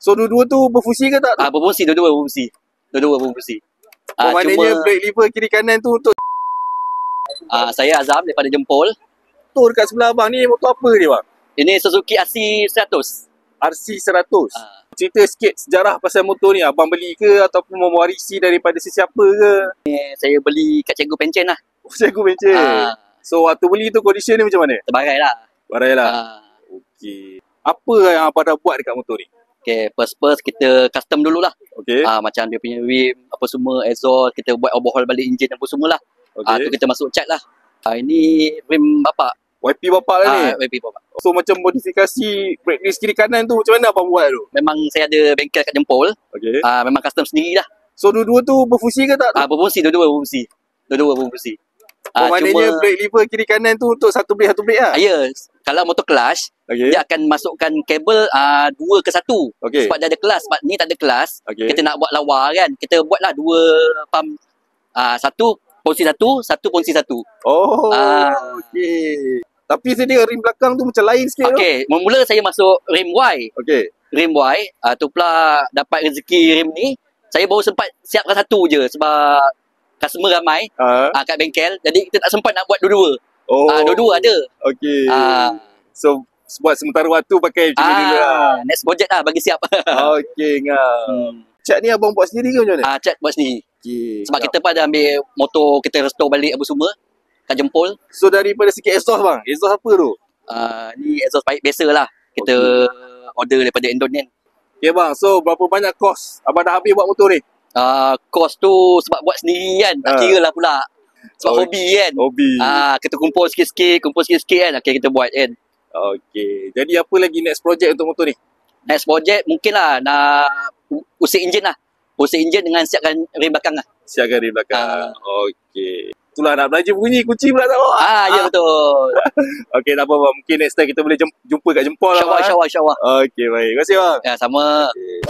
So dua-dua tu berfungsi ke tak? Berfungsi, dua-dua berfungsi. Dua-dua berfungsi. Maknanya brake lever kiri kanan tu untuk saya Azam daripada Jempol. motor dekat sebelah abang ni motor apa dia bang? Ini Suzuki RC100. RC100. Cerita sikit sejarah pasal motor ni. Abang beli ke ataupun mewarisi daripada sesiapa ke? Saya beli kat Cikgu Pencen lah. Cikgu Pencen. So waktu beli tu condition ni macam mana? Terbarai lah. Barai lah. Okey. Apa yang abang dah buat dekat motor ni? Okay, first kita custom dululah. Okey. Macam dia punya rim, apa semua, exhaust, kita buat overhaul balik enjin apa semua lah. Tu kita masuk cat lah. Ini rim bapak. YP bapak lah ni? YP bapak. So macam modifikasi brake disc kiri kanan tu macam mana abang buat tu? Memang saya ada bengkel kat Jempol. Okey. Memang custom sendiri lah. So dua-dua tu berfungsi ke tak? Berfungsi, dua-dua berfungsi. Dua-dua berfungsi. Maknanya brake lever kiri kanan tu untuk satu brake lah? Ya. Kalau motor kelas, dia akan masukkan kabel 2 ke 1. Sebab dia ada kelas. Sebab ni tak ada kelas. Kita nak buat lawa kan. Kita buatlah 2 pump. Satu ponsi satu ponsi satu. Okey. Tapi dia rim belakang tu macam lain sikit. Okey, mula saya masuk rim Y. Okey. Rim Y, tu pula dapat rezeki rim ni. Saya baru sempat siapkan satu je sebab customer ramai kat bengkel. Jadi kita tak sempat nak buat dua-dua. Dua-dua ada. Okey. So buat sementara waktu pakai macam ni dulu lah. Next project lah bagi siap. Okey, ngam. Cat ni abang buat sendiri ke macam mana? Cat buat sendiri. Okay, sebab kita pun ada ambil motor, kita restore balik apa semua kat Jempol. So daripada sikit exhaust bang, exhaust apa tu? Ni exhaust pipe biasa lah. Kita order daripada Indonesian. Okay bang, so berapa banyak kos abang dah habis buat motor ni? Kos tu sebab buat sendiri kan, tak kira lah pula. Sebab hobi kan. Hobi. Kita kumpul sikit-sikit kan. Okay, kita buat kan. Okay, jadi apa lagi next project untuk motor ni? Next project mungkin lah nak usik enjin lah. Usik enjin dengan siapkan rim belakang lah. Siapkan rim belakang. Okey. Itulah nak belanja bunyi kunci pula tak bawa. Ya betul. Okey, tak apa bang. Mungkin next time kita boleh jumpa kat Jempol lah. InsyaAllah. Okey, baik. Terima kasih bang. Ya, sama. Okay.